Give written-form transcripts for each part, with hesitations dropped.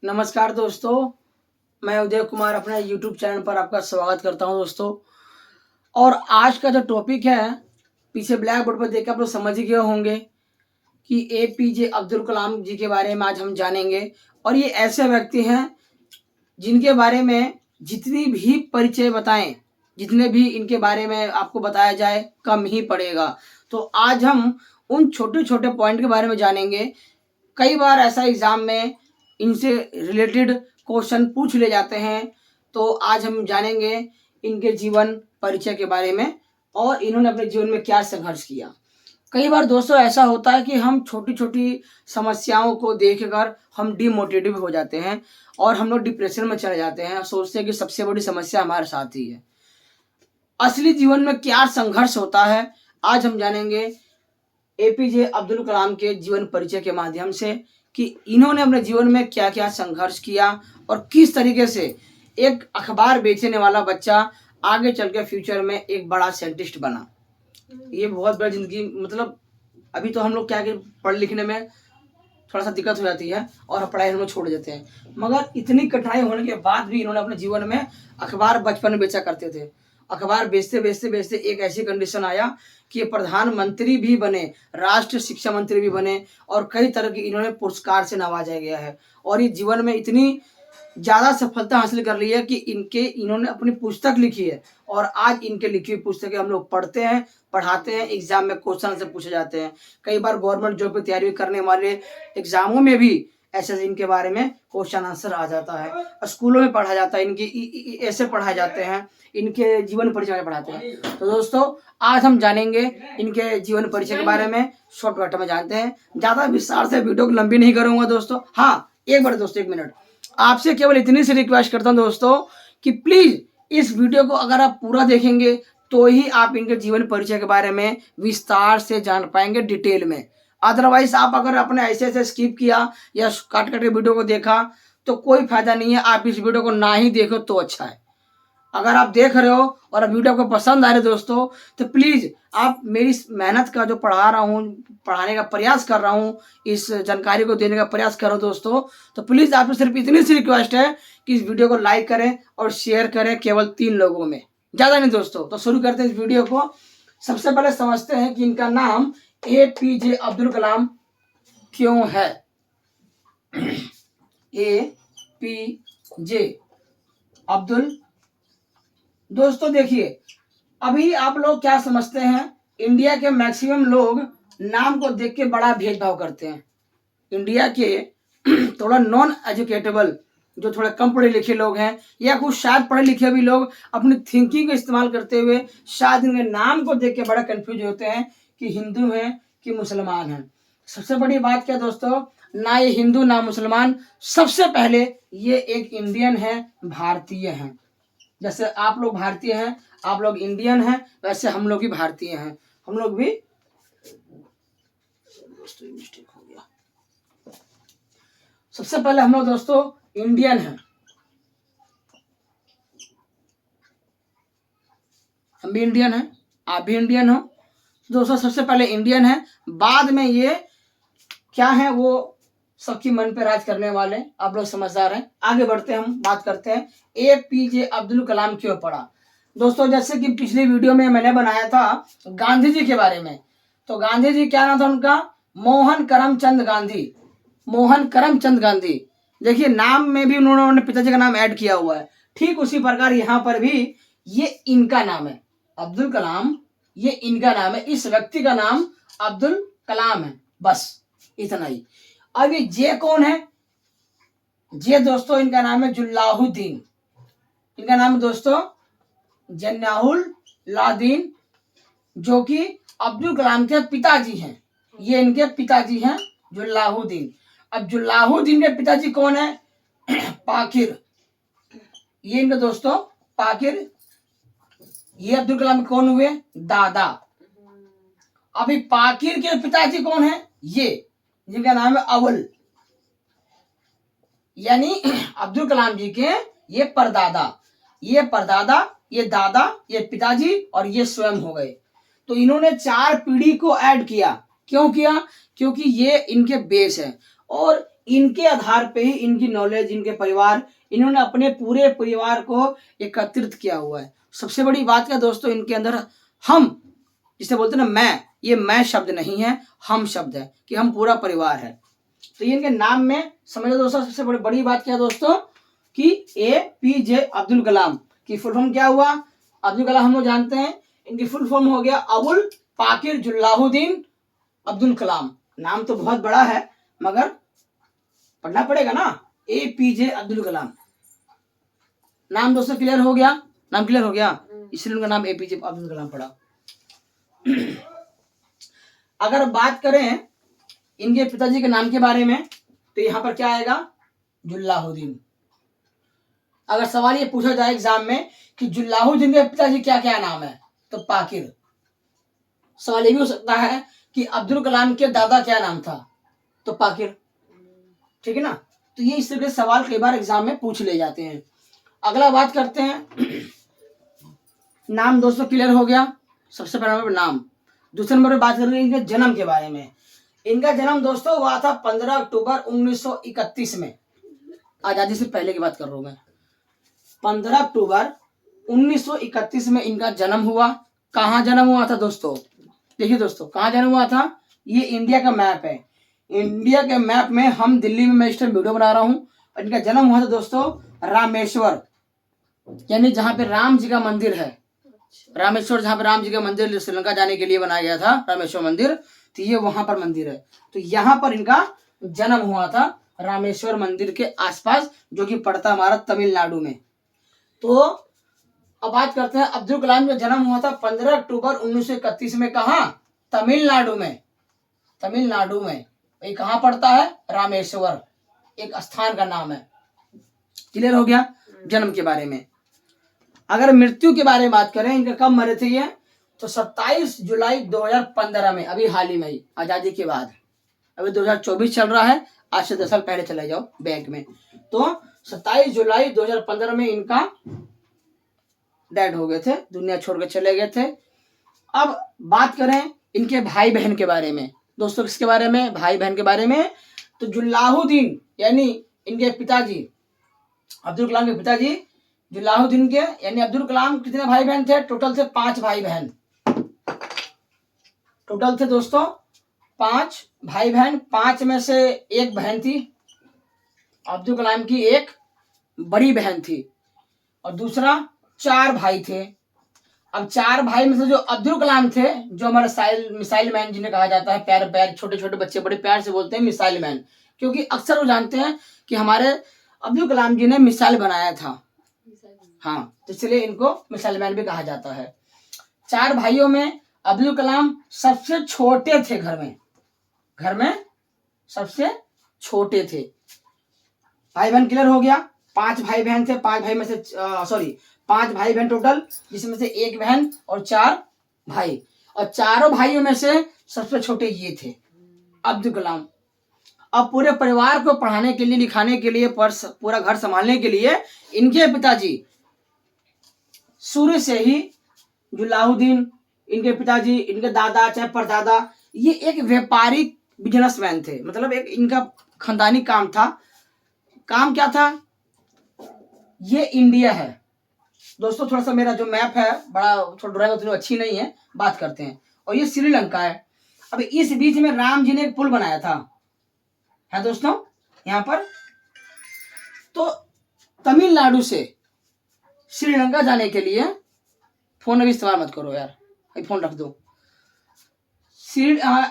नमस्कार दोस्तों, मैं उदय कुमार अपने यूट्यूब चैनल पर आपका स्वागत करता हूं दोस्तों। और आज का जो टॉपिक है, पीछे ब्लैक बोर्ड पर देख के आप लोग समझ ही गए होंगे कि एपीजे अब्दुल कलाम जी के बारे में आज हम जानेंगे। और ये ऐसे व्यक्ति हैं जिनके बारे में जितनी भी परिचय बताएं, जितने भी इनके बारे में आपको बताया जाए कम ही पड़ेगा। तो आज हम उन छोटे छोटे पॉइंट के बारे में जानेंगे। कई बार ऐसा एग्जाम में इनसे रिलेटेड क्वेश्चन पूछ ले जाते हैं, तो आज हम जानेंगे इनके जीवन परिचय के बारे में और इन्होंने अपने जीवन में क्या संघर्ष किया। कई बार दोस्तों ऐसा होता है कि हम छोटी छोटी समस्याओं को देखकर हम डिमोटिवेट हो जाते हैं और हम लोग डिप्रेशन में चले जाते हैं, सोचते हैं कि सबसे बड़ी समस्या हमारे साथ ही है। असली जीवन में क्या संघर्ष होता है, आज हम जानेंगे एपीजे अब्दुल कलाम के जीवन परिचय के माध्यम से कि इन्होंने अपने जीवन में क्या क्या संघर्ष किया और किस तरीके से एक अखबार बेचने वाला बच्चा आगे चल के फ्यूचर में एक बड़ा साइंटिस्ट बना। ये बहुत बड़ा जिंदगी, मतलब अभी तो हम लोग क्या कि पढ़ लिखने में थोड़ा सा दिक्कत हो जाती है और पढ़ाई हम लोग छोड़ देते हैं, मगर इतनी कठिनाई होने के बाद भी इन्होंने अपने जीवन में अखबार बचपन में बेचा करते थे। अखबार बेचते बेचते बेचते एक ऐसी कंडीशन आया कि ये प्रधानमंत्री भी बने, राष्ट्रीय शिक्षा मंत्री भी बने और कई तरह की इन्होंने पुरस्कार से नवाजा गया है। और ये जीवन में इतनी ज़्यादा सफलता हासिल कर ली है कि इन्होंने अपनी पुस्तक लिखी है और आज इनके लिखी हुई पुस्तकें हम लोग पढ़ते हैं, पढ़ाते हैं, एग्जाम में क्वेश्चन से पूछे जाते हैं। कई बार गवर्नमेंट जॉब की तैयारी करने वाले एग्जामों में भी ऐसे इनके बारे में क्वेश्चन आंसर आ जाता है। स्कूलों में पढ़ा जाता है, इनकी ऐसे पढ़ाए जाते हैं, इनके जीवन परिचय में पढ़ाते हैं। तो दोस्तों आज हम जानेंगे इनके जीवन परिचय के बारे में, शॉर्टकट में जानते हैं। ज़्यादा विस्तार से वीडियो को लंबी नहीं करूँगा दोस्तों। हाँ, एक बार दोस्तों, एक मिनट, आपसे केवल इतनी सी रिक्वेस्ट करता हूं दोस्तों कि प्लीज इस वीडियो को अगर आप पूरा देखेंगे तो ही आप इनके जीवन परिचय के बारे में विस्तार से जान पाएंगे, डिटेल में। अदरवाइज आप अगर अपने ऐसे ऐसे स्किप किया या काट काट के वीडियो को देखा तो कोई फायदा नहीं है। आप इस वीडियो को ना ही देखो तो अच्छा है। अगर आप देख रहे हो और वीडियो आपको पसंद आ रहा है दोस्तों, तो प्लीज आप मेरी मेहनत का जो पढ़ा रहा हूँ, पढ़ाने का प्रयास कर रहा हूँ, इस जानकारी को देने का प्रयास करो दोस्तों, तो प्लीज आपसे सिर्फ इतनी सी रिक्वेस्ट है कि इस वीडियो को लाइक करें और शेयर करें, केवल 3 लोगों में, ज्यादा नहीं दोस्तों। तो शुरू करते हैं इस वीडियो को। सबसे पहले समझते हैं कि इनका नाम एपीजे अब्दुल कलाम क्यों है। एपीजे अब्दुल, दोस्तों देखिए, अभी आप लोग क्या समझते हैं, इंडिया के मैक्सिमम लोग नाम को देख के बड़ा भेदभाव करते हैं। इंडिया के थोड़ा नॉन एजुकेटेबल, जो थोड़ा कम पढ़े लिखे लोग हैं या कुछ शायद पढ़े लिखे भी लोग, अपनी थिंकिंग का इस्तेमाल करते हुए शायद इनके नाम को देख के बड़ा कंफ्यूज होते हैं कि हिंदू हैं कि मुसलमान हैं। सबसे बड़ी बात क्या दोस्तों, ना ये हिंदू ना मुसलमान, सबसे पहले ये एक इंडियन है, भारतीय हैं। जैसे आप लोग भारतीय हैं, आप लोग इंडियन हैं, वैसे हम लोग भी भारतीय हैं। हम लोग भी, मिस्टेक हो गया, सबसे पहले हम लोग दोस्तों इंडियन हैं। हम भी इंडियन हैं, आप भी इंडियन हो दोस्तों। सबसे पहले इंडियन है, बाद में ये क्या है, वो सबकी मन पे राज करने वाले, आप लोग समझदार हैं। आगे बढ़ते हैं, हम बात करते हैं एपीजे अब्दुल कलाम क्यों पढ़ा। दोस्तों जैसे कि पिछली वीडियो में मैंने बनाया था गांधी जी के बारे में, तो गांधी जी क्या नाम था उनका, मोहन करमचंद गांधी। मोहन करमचंद गांधी, देखिए नाम में भी उन्होंने पिताजी का नाम ऐड किया हुआ है। ठीक उसी प्रकार यहाँ पर भी ये इनका नाम है, अब्दुल कलाम, ये इनका नाम है, इस व्यक्ति का नाम अब्दुल कलाम है, बस इतना ही। अब ये जे कौन है, जे दोस्तों इनका नाम है जुल्लाहुद्दीन। इनका नाम है दोस्तों जन्नाहुल लादीन, जो कि अब्दुल कलाम के पिताजी हैं। ये इनके पिताजी हैं जुल्लाहुद्दीन। अब जुल्लाहुद्दीन के पिताजी कौन है, पाकिर। ये इनके दोस्तों पाकिर, ये अब्दुल कलाम कौन हुए, दादा। अभी पाकिर के पिताजी कौन है, ये जिनका नाम है अवल, यानी अब्दुल कलाम जी के ये परदादा, ये परदादा, ये दादा, ये पिताजी और ये स्वयं हो गए। तो इन्होंने 4 पीढ़ी को ऐड किया। क्यों किया, क्योंकि ये इनके बेस है। और इनके आधार पे ही इनकी नॉलेज, इनके परिवार, इन्होंने अपने पूरे परिवार को एकत्रित किया हुआ है। सबसे बड़ी बात क्या दोस्तों, इनके अंदर हम जिसे बोलते हैं ना मैं, ये मैं शब्द नहीं है, हम शब्द है कि हम पूरा परिवार है। तो ये इनके नाम में समझो दोस्तों, सबसे बड़ी बात क्या है दोस्तों कि APJ अब्दुल कलाम की फुल फॉर्म क्या हुआ। अब्दुल कलाम हम लोग जानते हैं, इनकी फुल फॉर्म हो गया अबुल पाकिर जुल्लाहुद्दीन अब्दुल कलाम। नाम तो बहुत बड़ा है मगर पढ़ना पड़ेगा ना, APJ अब्दुल कलाम। नाम दोस्तों क्लियर हो गया, नाम क्लियर हो गया, इसलिए उनका नाम APJ अब्दुल कलाम पड़ा। अगर बात करें इनके पिताजी के नाम के बारे में तो यहाँ पर क्या आएगा, जुल्लाहुद्दीन। अगर सवाल ये पूछा जाए एग्जाम में कि जुल्लाहुद्दीन के पिताजी क्या क्या नाम है तो पाकिर। सवाल ये भी हो सकता है कि अब्दुल कलाम के दादा क्या नाम था तो पाकिर, ठीक है ना। तो ये इस तरह के सवाल कई बार एग्जाम में पूछ ले जाते हैं। अगला बात करते हैं, नाम दोस्तों क्लियर हो गया, सबसे पहला नंबर नाम। दूसरे नंबर पे बात करेंगे इनके जन्म के बारे में। इनका जन्म दोस्तों हुआ था 15 अक्टूबर 1931 में, आजादी से पहले की बात कर रहा हूं मैं। 15 अक्टूबर 1931 में इनका जन्म हुआ। कहाँ जन्म हुआ था दोस्तों, देखिए दोस्तों कहाँ जन्म हुआ था, ये इंडिया का मैप है। इंडिया के मैप में हम दिल्ली में मैं इस टाइम वीडियो बना रहा हूँ। इनका जन्म हुआ था दोस्तों रामेश्वर, यानी जहाँ पे राम जी का मंदिर है, रामेश्वर, जहाँ पे राम जी का मंदिर श्रीलंका जाने के लिए बनाया गया था, रामेश्वर मंदिर, तो ये वहां पर मंदिर है। तो यहाँ पर इनका जन्म हुआ था रामेश्वर मंदिर के आसपास, जो कि पड़ता हमारा तमिलनाडु में। तो अब बात करते हैं अब्दुल कलाम का जन्म हुआ था 15 अक्टूबर 1931 में, कहा, तमिलनाडु में। तमिलनाडु में ये कहाँ पड़ता है, रामेश्वर, एक स्थान का नाम है। क्लियर हो गया जन्म के बारे में। अगर मृत्यु के बारे में बात करें, इनका कब मरे थे ये, तो 27 जुलाई 2015 में, अभी हाल ही में ही आजादी के बाद। अभी 2024 चल रहा है, आज से 10 साल पहले चले जाओ बैंक में। तो 27 जुलाई 2015 में इनका डेड हो गए थे, दुनिया छोड़ के चले गए थे। अब बात करें इनके भाई बहन के बारे में दोस्तों, किसके बारे में, भाई बहन के बारे में। तो जुल्लाहुद्दीन यानी इनके पिताजी, अब्दुल कलाम के पिताजी जुल्लाहुद्दीन के, यानी अब्दुल कलाम कितने भाई बहन थे, टोटल थे 5 भाई बहन। टोटल थे दोस्तों 5 भाई बहन। 5 में से एक बहन थी अब्दुल कलाम की, एक बड़ी बहन थी, और दूसरा 4 भाई थे। अब 4 भाई में से जो अब्दुल कलाम थे, जो हमारे मिसाइल मैन जिन्हें कहा जाता है, पैर पैर छोटे छोटे बच्चे बड़े प्यार से बोलते हैं मिसाइल मैन, क्योंकि अक्सर वो जानते हैं कि हमारे अब्दुल कलाम जी ने मिसाइल बनाया था, हाँ, तो इसलिए इनको मिसाइल मैन भी कहा जाता है। 4 भाइयों में अब्दुल कलाम सबसे छोटे थे, घर में सबसे छोटे थे। भाई बहन क्लियर हो गया, 5 भाई बहन थे, 5 भाई में से 5 भाई बहन टोटल, जिसमें से 1 बहन और 4 भाई, और चारों भाइयों में से सबसे छोटे ये थे अब्दुल कलाम। अब पूरे परिवार को पढ़ाने के लिए, लिखाने के लिए, पूरा घर संभालने के लिए इनके पिताजी शुरू से ही, जुल्लाहुद्दीन इनके पिताजी, इनके दादा चाहे परदादा, ये एक व्यापारिक बिजनेसमैन थे। मतलब एक इनका खानदानी काम था। काम क्या था, ये इंडिया है दोस्तों, थोड़ा सा मेरा जो मैप है बड़ा थोड़ा ड्राइंग उतनी अच्छी नहीं है, बात करते हैं। और ये श्रीलंका है। अब इस बीच में राम जी ने एक पुल बनाया था, है दोस्तों, यहाँ पर। तो तमिलनाडु से श्रीलंका जाने के लिए, फोन अभी इस्तेमाल मत करो यार, अभी फोन रख दो।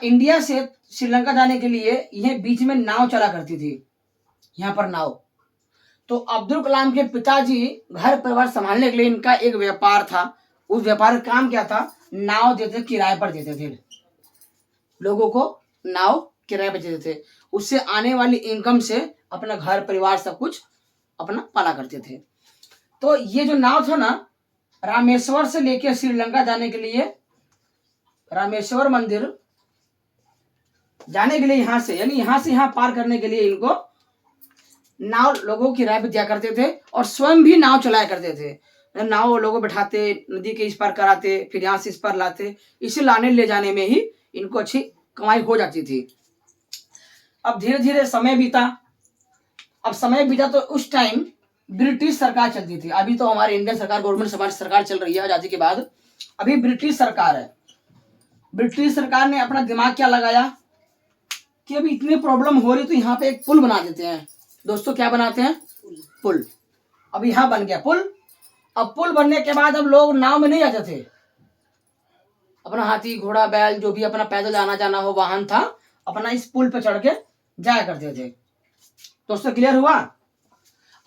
इंडिया से श्रीलंका जाने के लिए यह बीच में नाव चला करती थी, यहाँ पर नाव। तो अब्दुल कलाम के पिताजी घर परिवार संभालने के लिए, इनका एक व्यापार था। उस व्यापार का काम क्या था, नाव देते, किराए पर देते थे लोगों को, नाव किराए पर देते थे। उससे आने वाली इनकम से अपना घर परिवार सब कुछ अपना पाला करते थे। तो ये जो नाव था ना, रामेश्वर से लेकर श्रीलंका जाने के लिए, रामेश्वर मंदिर जाने के लिए यहाँ से, यानी यहाँ से यहाँ पार करने के लिए इनको नाव लोगों को किराए पे दिया करते थे, और स्वयं भी नाव चलाया करते थे। नाव लोगों बैठाते, नदी के इस पार कराते, फिर यहाँ से इस पार लाते। इसे लाने ले जाने में ही इनको अच्छी कमाई हो जाती थी। अब धीरे धीरे समय बीता, अब समय बीता तो उस टाइम ब्रिटिश सरकार चलती थी। अभी तो हमारी इंडियन सरकार, गवर्नमेंट हमारी सरकार चल रही है आजादी के बाद। अभी ब्रिटिश सरकार है। ब्रिटिश सरकार ने अपना दिमाग क्या लगाया कि अभी इतनी प्रॉब्लम हो रही तो यहाँ पे एक पुल बना देते हैं। दोस्तों क्या बनाते हैं? पुल। अब यहाँ बन गया पुल। अब पुल बनने के बाद अब लोग नाव में नहीं आते थे, अपना हाथी घोड़ा बैल जो भी अपना पैदल आना जाना हो वाहन था, अपना इस पुल पे चढ़ के जाया करते थे। दोस्तों क्लियर हुआ?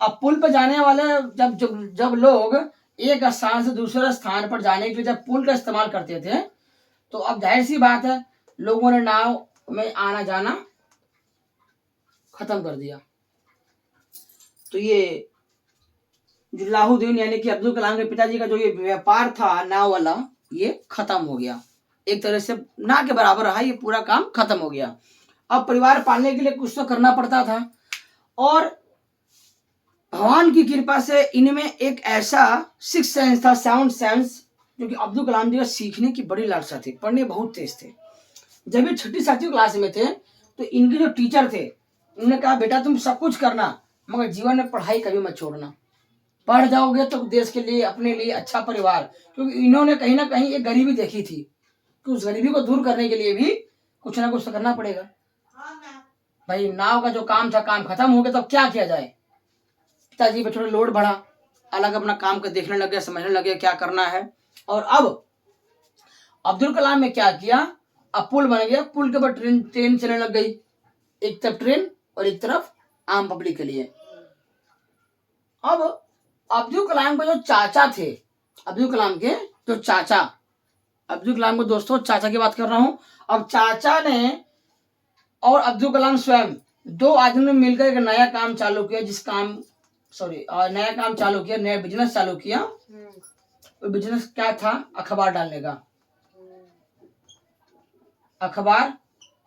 अब पुल पे जाने वाले जब जब जब लोग एक स्थान से दूसरे स्थान पर जाने के लिए जब पुल का इस्तेमाल करते थे, तो अब जाहिर सी बात है लोगों ने नाव में आना जाना खत्म कर दिया। तो ये जलालुद्दीन यानी कि अब्दुल कलाम के पिताजी का जो ये व्यापार था नाव वाला, ये खत्म हो गया। एक तरह से ना के बराबर रहा, ये पूरा काम खत्म हो गया। अब परिवार पालने के लिए कुछ तो करना पड़ता था, और भगवान की कृपा से इनमें एक ऐसा सिक्स सेंस था, साउंड सेंस, जो कि अब्दुल कलाम जी का सीखने की बड़ी लालसा थी, पढ़ने बहुत तेज थे। जब ये 6ठी-7ठी क्लास में थे तो इनके जो टीचर थे उन्होंने कहा बेटा तुम सब कुछ करना मगर जीवन में पढ़ाई कभी मत छोड़ना। पढ़ जाओगे तो देश के लिए, अपने लिए अच्छा परिवार, क्योंकि इन्होंने कहीं ना कहीं एक गरीबी देखी थी कि उस गरीबी को दूर करने के लिए भी कुछ ना कुछ तो करना पड़ेगा। भाई नाव का जो काम था, काम खत्म हो गया, तो क्या किया जाए? पिताजी पे थोड़ा लोड बढ़ा, अलग अपना काम को देखने लगे, समझने लगे क्या करना है। और अब अब्दुल कलाम ने क्या किया, अब पुल बन गया, पुल के ऊपर ट्रेन ट्रेन चलने लग गई, एक तरफ ट्रेन और एक तरफ आम पब्लिक के लिए। अब अब्दुल कलाम के जो चाचा थे, अब्दुल कलाम के जो चाचा, अब्दुल कलाम को दोस्तों चाचा की बात कर रहा हूं। अब चाचा ने और अब्दुल कलाम स्वयं दो आदमी ने मिलकर एक नया काम चालू किया, नया काम चालू किया, नया बिजनेस चालू किया। वो बिजनेस क्या था? अखबार डालने का। अखबार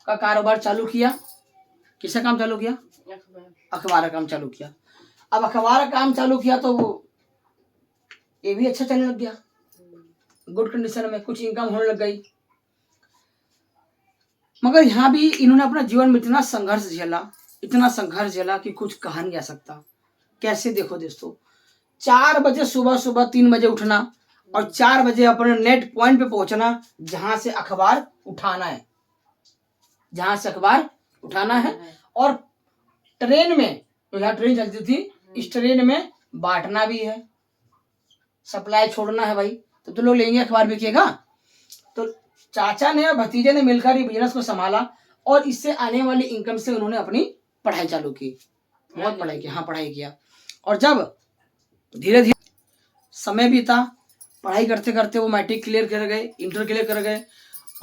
का कारोबार चालू किया। किसका काम चालू किया? अखबार का काम चालू किया। अब अखबार का काम चालू किया तो वो ये भी अच्छा चलने लग गया, गुड कंडीशन में, कुछ इनकम होने लग गई। मगर यहाँ भी इन्होंने अपना जीवन में इतना संघर्ष झेला कि कुछ कहा नहीं जा सकता। कैसे? देखो दोस्तों, 4 बजे सुबह 3 बजे उठना और 4 बजे अपने नेट पॉइंट पे पहुंचना जहां से अखबार उठाना है, और ट्रेन में, तो यहाँ ट्रेन चलती थी, इस ट्रेन में बांटना भी है, सप्लाई छोड़ना है भाई, तो लोग लेंगे, अखबार बिकेगा। तो चाचा ने और भतीजे ने मिलकर ये बिजनेस को संभाला और इससे आने वाली इनकम से उन्होंने अपनी पढ़ाई चालू की, बहुत पढ़ाई की, पढ़ाई किया। और जब धीरे धीरे समय बीता, पढ़ाई करते करते वो मैट्रिक क्लियर कर गए, इंटर क्लियर कर गए।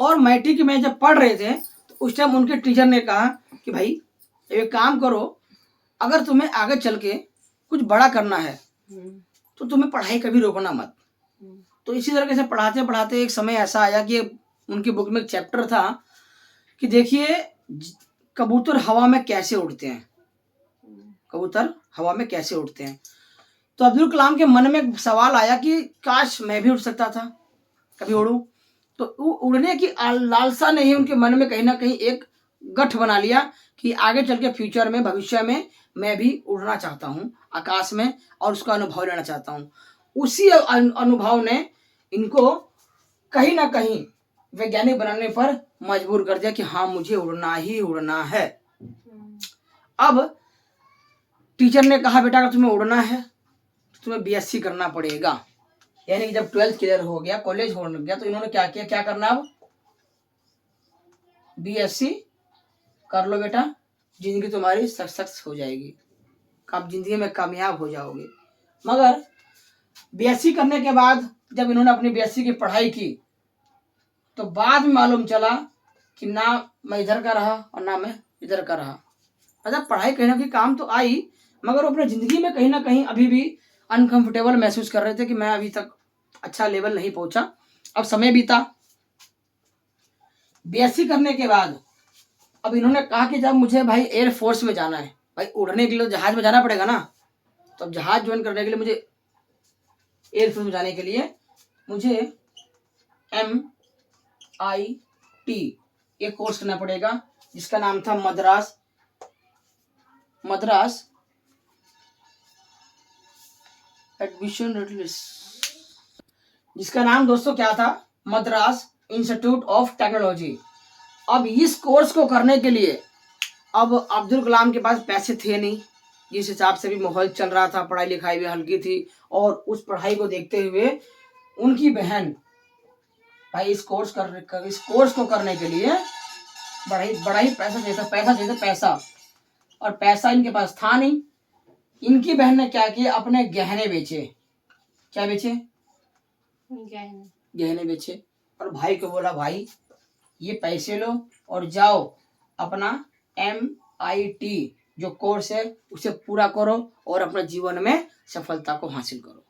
और मैट्रिक में जब पढ़ रहे थे तो उस टाइम उनके टीचर ने कहा कि भाई एक काम करो, अगर तुम्हें आगे चल के कुछ बड़ा करना है तो तुम्हें पढ़ाई कभी रोकना मत। तो इसी तरीके से पढ़ाते पढ़ाते एक समय ऐसा आया कि उनकी बुक में एक चैप्टर था कि देखिए कबूतर हवा में कैसे उड़ते हैं, तो अब्दुल कलाम के मन में एक सवाल आया कि काश मैं भी उड़ सकता था, कभी उड़ूं। तो उड़ने की लालसा ने ही उनके मन में कहीं ना कहीं एक गठ बना लिया कि आगे चल के फ्यूचर में, भविष्य में मैं भी उड़ना चाहता हूं आकाश में और उसका अनुभव लेना चाहता हूं। उसी अनुभव ने इनको कहीं ना कहीं वैज्ञानिक बनाने पर मजबूर कर दिया कि हाँ मुझे उड़ना ही उड़ना है। अब टीचर ने कहा बेटा अगर तुम्हें उड़ना है तो तुम्हें बीएससी करना पड़ेगा। यानी कि जब 12th क्लियर हो गया, कॉलेज होने लग गया, तो इन्होंने क्या किया, क्या करना, अब बीएससी कर लो बेटा, जिंदगी तुम्हारी सक्सेस हो जाएगी, आप जिंदगी में कामयाब हो जाओगे। मगर बीएससी करने के बाद जब इन्होंने अपनी बीएससी की पढ़ाई की तो बाद में मालूम चला कि ना मैं इधर का रहा और ना मैं इधर का रहा। मतलब पढ़ाई कहीं ना कहीं काम तो आई, मगर वो अपने जिंदगी में कहीं ना कहीं अभी भी अनकंफर्टेबल महसूस कर रहे थे कि मैं अभी तक अच्छा लेवल नहीं पहुंचा। अब समय बीता, बीएससी करने के बाद अब इन्होंने कहा कि जब मुझे भाई एयरफोर्स में जाना है, भाई उड़ने के लिए जहाज में जाना पड़ेगा ना, तो अब जहाज ज्वाइन करने के लिए मुझे एयरफोर्स में जाने के लिए मुझे MIT एक कोर्स करना पड़ेगा जिसका नाम था मद्रास एडमिशन रेट लिस्ट, जिसका नाम दोस्तों क्या था, मद्रास इंस्टीट्यूट ऑफ टेक्नोलॉजी। अब इस कोर्स को करने के लिए अब अब्दुल कलाम के पास पैसे थे नहीं, जिस हिसाब से भी माहौल चल रहा था, पढ़ाई लिखाई भी हल्की थी, और उस पढ़ाई को देखते हुए उनकी बहन भाई इस कोर्स को करने के लिए बड़ा ही पैसा, और पैसा इनके पास था नहीं। इनकी बहन ने क्या किया, अपने गहने बेचे। क्या बेचे? गहने बेचे। और भाई को बोला, भाई ये पैसे लो और जाओ अपना MIT जो कोर्स है उसे पूरा करो और अपने जीवन में सफलता को हासिल करो।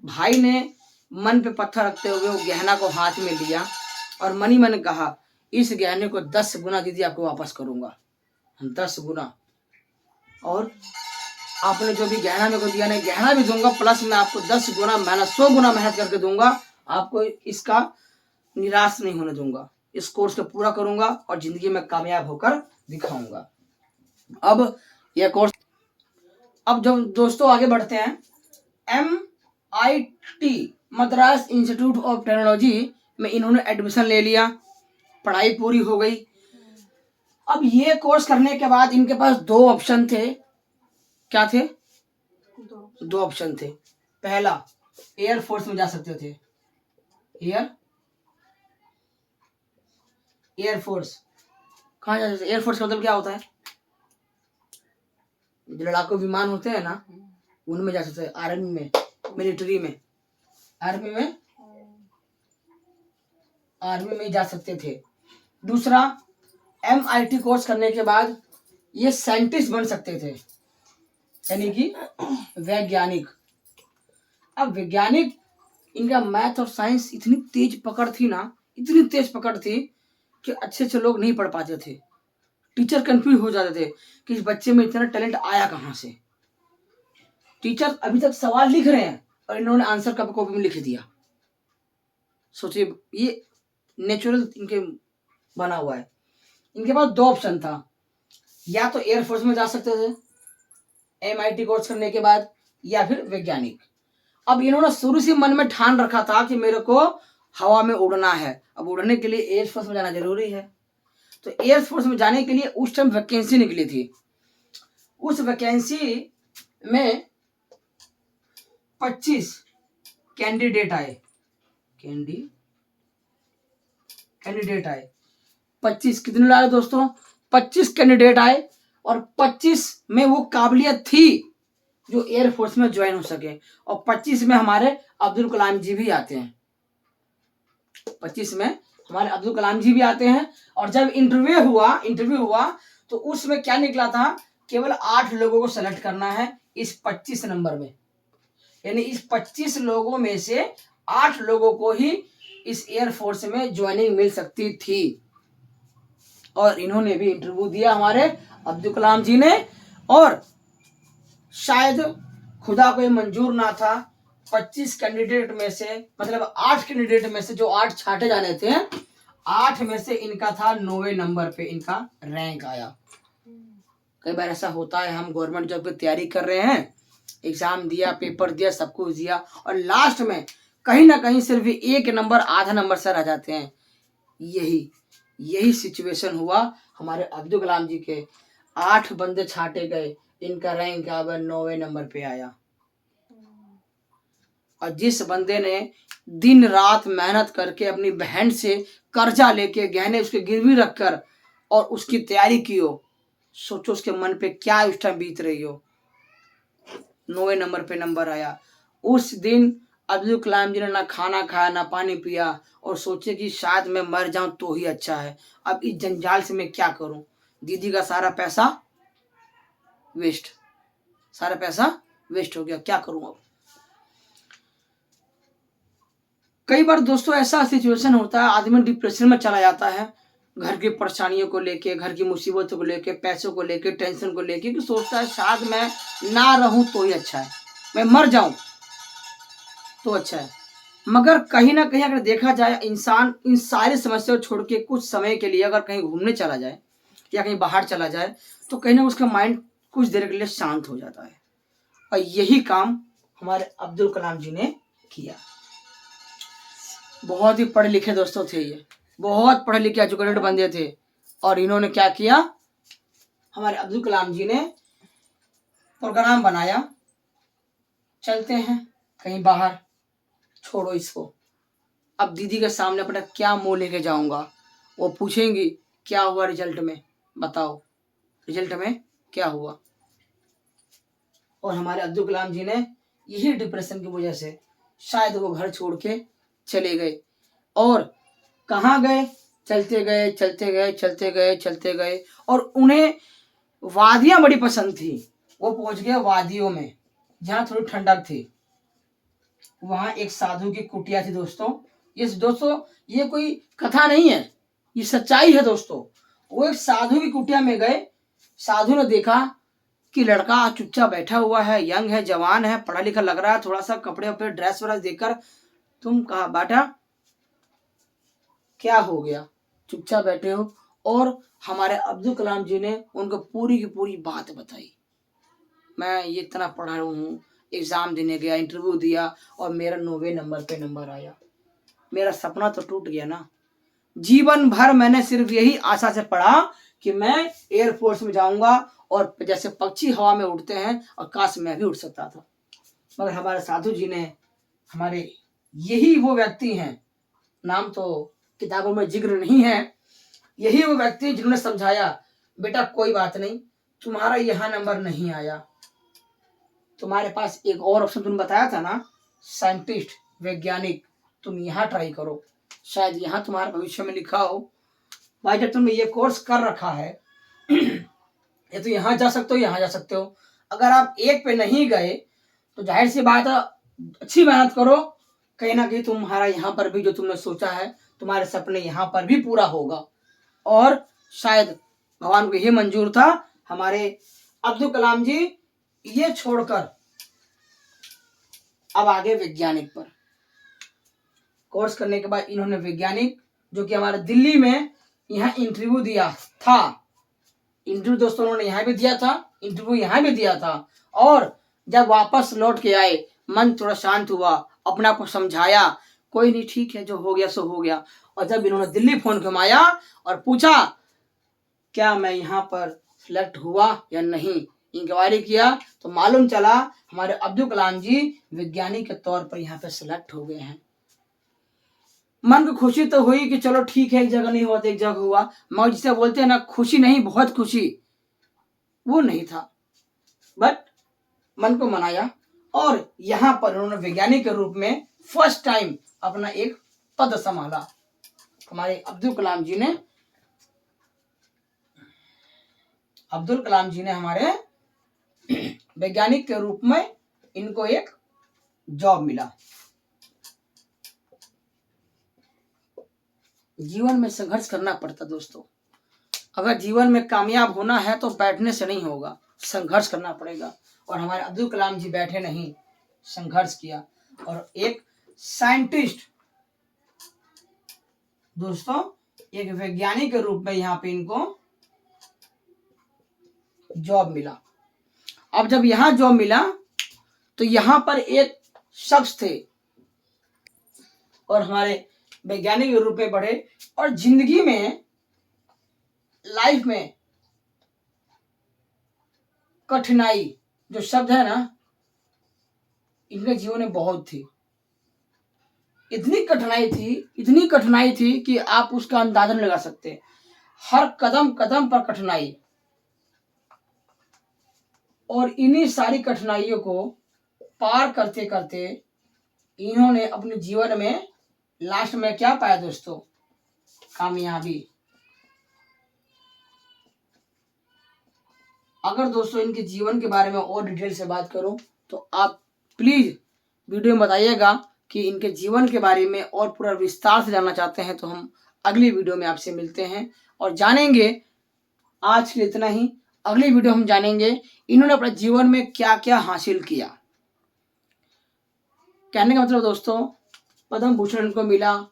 भाई ने मन पे पत्थर रखते हुए वो गहना को हाथ में लिया और मन ही मन कहा, इस गहने को 10 गुना दीदी आपको वापस करूंगा, 10 गुना। और आपने जो भी गहना मेरे को दिया नहीं, गहना भी दूंगा, प्लस मैं आपको 10 गुना मेहनत, 100 गुना मेहनत करके दूंगा, आपको इसका निराश नहीं होने दूंगा। इस कोर्स को पूरा करूंगा और जिंदगी में कामयाब होकर दिखाऊंगा। अब यह कोर्स, अब जब दोस्तों आगे बढ़ते हैं, MIT Madras institute of technology में इन्होंने एडमिशन ले लिया, पढ़ाई पूरी हो गई। अब ये कोर्स करने के बाद इनके पास 2 ऑप्शन थे। क्या थे? 2 ऑप्शन थे। पहला, एयरफोर्स में जा सकते थे। एयरफोर्स कहाँ जा सकते? एयरफोर्स का मतलब क्या होता है? जो लड़ाकू विमान होते हैं ना, उनमें जा सकते हैं। आर्मी में, मिलिट्री में, आर्मी में जा सकते थे। दूसरा, MIT कोर्स करने के बाद ये साइंटिस्ट बन सकते थे, यानी कि वैज्ञानिक। अब वैज्ञानिक, इनका मैथ और साइंस इतनी तेज पकड़ थी ना, इतनी तेज पकड़ थी कि अच्छे से लोग नहीं पढ़ पाते थे। टीचर कंफ्यूज हो जाते थे कि इस बच्चे में इतना टैलेंट आया कहाँ से। टीचर अभी तक सवाल लिख रहे हैं और इन्होंने आंसर कॉपी में लिख दिया। सोचिए, ये नेचुरल इनके बना हुआ है। इनके पास 2 ऑप्शन था, या तो एयरफोर्स में जा सकते थे MIT कोर्स करने के बाद, या फिर वैज्ञानिक। अब इन्होंने शुरू से मन में ठान रखा था कि मेरे को हवा में उड़ना है। अब उड़ने के लिए एयरफोर्स में जाना जरूरी है। तो एयरफोर्स में जाने के लिए उस टाइम वैकेंसी निकली थी। उस वैकेंसी में 25 कैंडिडेट आए। 25 कितने लाए दोस्तों? 25 कैंडिडेट आए, और 25 में वो काबिलियत थी जो एयरफोर्स में ज्वाइन हो सके। और 25 में हमारे अब्दुल कलाम जी भी आते हैं। 25 में हमारे अब्दुल कलाम जी भी आते हैं। और जब इंटरव्यू हुआ तो उसमें क्या निकला था, केवल 8 लोगों को सेलेक्ट करना है इस 25 नंबर में। यानी इस 25 लोगों में से 8 लोगों को ही इस एयरफोर्स में ज्वाइनिंग मिल सकती थी। और इन्होंने भी इंटरव्यू दिया, हमारे अब्दुल कलाम जी ने, और शायद खुदा को मंजूर ना था, 25 कैंडिडेट में से, मतलब 8 कैंडिडेट में से जो 8 छांटे जाने थे, 8 में से इनका था 9वें नंबर पे इनका रैंक आया। कई बार ऐसा होता है, हम गवर्नमेंट जॉब की तैयारी कर रहे हैं, एग्जाम दिया, पेपर दिया, सब कुछ दिया, और लास्ट में कहीं ना कहीं सिर्फ 1 नंबर, आधा नंबर से रह जाते हैं। यही सिचुएशन हुआ हमारे अब्दुल कलाम जी के। 8 बंदे छांटे गए, इनका रैंक अब 9वें नंबर पे आया। और जिस बंदे ने दिन रात मेहनत करके अपनी बहन से कर्जा लेके गहने उसके गिरवी रखकर और उसकी तैयारी की हो, सोचो उसके मन पे क्या उस टाइम बीत रही हो। 9वें नंबर पे नंबर आया। उस दिन अब्दुल कलाम जी ने ना खाना खाया, ना पानी पिया, और सोचे कि शायद मैं मर जाऊं तो ही अच्छा है। अब इस जंजाल से मैं क्या करूं। दीदी का सारा पैसा वेस्ट हो गया, क्या करूं अब। कई बार दोस्तों ऐसा सिचुएशन होता है, आदमी डिप्रेशन में चला जाता है, घर की परेशानियों को लेके, घर की मुसीबतों को लेके, पैसों को लेके, टेंशन को लेके, कि सोचता है शायद मैं ना रहूं तो ही अच्छा है, मैं मर जाऊं तो अच्छा है। मगर कहीं ना कहीं अगर देखा जाए, इंसान इन सारी समस्याओं छोड़ के कुछ समय के लिए अगर कहीं घूमने चला जाए या कहीं बाहर चला जाए, तो कहीं ना उसका माइंड कुछ देर के लिए शांत हो जाता है। और यही काम हमारे अब्दुल कलाम जी ने किया। बहुत ही पढ़े लिखे दोस्तों थे ये, बहुत पढ़े लिखे एजुकेटेड बंदे थे। और इन्होंने क्या किया, हमारे अब्दुल कलाम जी ने प्रोग्राम बनाया, चलते हैं कहीं बाहर, छोड़ो इसको, अब दीदी के सामने अपना क्या मुंह लेके जाऊंगा। वो पूछेंगी क्या हुआ रिजल्ट में, बताओ रिजल्ट में क्या हुआ। और हमारे अब्दुल कलाम जी ने यही डिप्रेशन की वजह से शायद वो घर छोड़ के चले गए। और कहाँ गए, चलते गए चलते गए चलते गए चलते गए, और उन्हें वादियां बड़ी पसंद थी। वो पहुंच गए वादियों में जहाँ थोड़ी ठंडक थी। वहां एक साधु की कुटिया थी दोस्तों। ये कोई कथा नहीं है, ये सच्चाई है दोस्तों। वो एक साधु की कुटिया में गए। साधु ने देखा कि लड़का चुपचाप बैठा हुआ है, यंग है, जवान है, पढ़ा लिखा लग रहा है, थोड़ा सा कपड़े वपड़े ड्रेस व्रेस देखकर तुम कहा बेटा क्या हो गया, चुपचाप बैठे हो। और हमारे अब्दुल कलाम जी ने उनको पूरी की पूरी बात बताई। मैं ये इतना पढ़ा हूँ, एग्जाम देने गया, इंटरव्यू दिया और मेरा 9वें नंबर पे नंबर आया। मेरा सपना तो टूट गया ना। जीवन भर मैंने सिर्फ यही आशा से पढ़ा कि मैं एयरफोर्स में जाऊंगा और जैसे पक्षी हवा में उड़ते हैं, और काश मैं भी उड़ सकता था। मगर हमारे साधु जी ने, हमारे यही वो व्यक्ति हैं, नाम तो किताबों में जिक्र नहीं है, यही वो व्यक्ति जिन्होंने समझाया बेटा कोई बात नहीं, तुम्हारा यहाँ नंबर नहीं आया, तुम्हारे पास एक और ऑप्शन तुमने बताया था ना, साइंटिस्ट, वैज्ञानिक, तुम यहाँ ट्राई करो, शायद यहाँ तुम्हारे भविष्य में लिखा हो। भाई जब तुमने ये कोर्स कर रखा है ये तो यहाँ जा सकते हो, यहाँ जा सकते हो। अगर आप एक पे नहीं गए तो जाहिर सी बात है, अच्छी मेहनत करो, कहीं ना कहीं तुम्हारा यहाँ पर भी जो तुमने सोचा है, तुम्हारे सपने यहाँ पर भी पूरा होगा। और शायद भगवान को यही मंजूर था। हमारे अब्दुल कलाम जी ये छोड़कर अब आगे वैज्ञानिक पर कोर्स करने के बाद इन्होंने वैज्ञानिक, जो कि हमारे दिल्ली में यहाँ इंटरव्यू दिया था, इंटरव्यू दोस्तों उन्होंने यहाँ भी दिया था, इंटरव्यू यहाँ भी दिया था। और जब वापस लौट के आए, मन थोड़ा शांत हुआ, अपने आप को समझाया, कोई नहीं ठीक है, जो हो गया सो हो गया। और जब इन्होंने दिल्ली फोन घुमाया और पूछा क्या मैं यहाँ पर सिलेक्ट हुआ या नहीं, इंक्वायरी किया, तो मालूम चला हमारे अब्दुल कलाम जी वैज्ञानिक के तौर पर यहाँ पे सिलेक्ट हो गए हैं। मन को खुशी तो हुई कि चलो ठीक है, एक जगह नहीं हुआ तो एक जगह हुआ, मगर जिसे बोलते हैं ना खुशी नहीं बहुत खुशी, वो नहीं था। बट मन को मनाया और यहाँ पर उन्होंने वैज्ञानिक के रूप में फर्स्ट टाइम अपना एक पद संभाला। हमारे अब्दुल कलाम जी ने हमारे वैज्ञानिक के रूप में इनको एक जॉब मिला। जीवन में संघर्ष करना पड़ता दोस्तों। अगर जीवन में कामयाब होना है तो बैठने से नहीं होगा, संघर्ष करना पड़ेगा। और हमारे अब्दुल कलाम जी बैठे नहीं, संघर्ष किया और एक साइंटिस्ट दोस्तों, एक वैज्ञानिक के रूप में यहाँ पे इनको जॉब मिला। अब जब यहाँ जॉब मिला तो यहाँ पर एक शख्स थे और हमारे वैज्ञानिक के रूप में बढ़े और जिंदगी में, लाइफ में कठिनाई जो शब्द है ना, इनके जीवन में बहुत थी। इतनी कठिनाई थी कि आप उसका अंदाजा नहीं लगा सकते। हर कदम कदम पर कठिनाई, और इन्हीं सारी कठिनाइयों को पार करते करते इन्होंने अपने जीवन में लास्ट में क्या पाया दोस्तों, कामयाबी। अगर दोस्तों इनके जीवन के बारे में और डिटेल से बात करूं तो आप प्लीज वीडियो में बताइएगा कि इनके जीवन के बारे में और पूरा विस्तार से जानना चाहते हैं तो हम अगली वीडियो में आपसे मिलते हैं और जानेंगे। आज के लिए इतना ही, अगली वीडियो हम जानेंगे इन्होंने अपने जीवन में क्या क्या हासिल किया। कहने का मतलब दोस्तों, पद्म भूषण इनको मिला,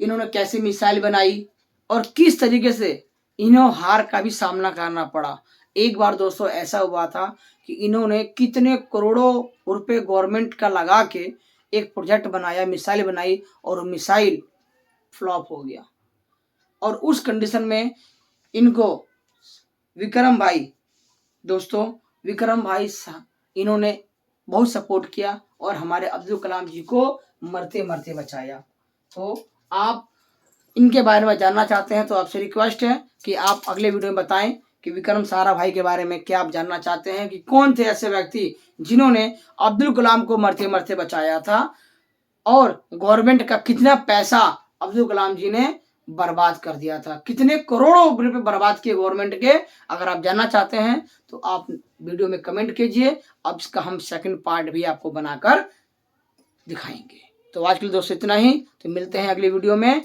इन्होंने कैसे मिसाइल बनाई और किस तरीके से इन्हें हार का भी सामना करना पड़ा। एक बार दोस्तों ऐसा हुआ था कि इन्होंने कितने करोड़ों रुपए गवर्नमेंट का लगा के एक प्रोजेक्ट बनाया, मिसाइल बनाई और मिसाइल फ्लॉप हो गया। और उस कंडीशन में इनको विक्रम भाई, दोस्तों विक्रम भाई इन्होंने बहुत सपोर्ट किया और हमारे अब्दुल कलाम जी को मरते मरते बचाया। तो आप इनके बारे में जानना चाहते हैं तो आपसे रिक्वेस्ट है कि आप अगले वीडियो में बताएं कि विक्रम सारा भाई के बारे में क्या आप जानना चाहते हैं, कि कौन थे ऐसे व्यक्ति जिन्होंने अब्दुल कलाम को मरते मरते बचाया था और गवर्नमेंट का कितना पैसा अब्दुल कलाम जी ने बर्बाद कर दिया था, कितने करोड़ों रुपए बर्बाद किए गवर्नमेंट के। अगर आप जानना चाहते हैं तो आप वीडियो में कमेंट कीजिए, अब इसका हम सेकंड पार्ट भी आपको बनाकर दिखाएंगे। तो आज के लिए दोस्तों इतना ही, तो मिलते हैं अगली वीडियो में।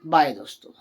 बाय दोस्तों।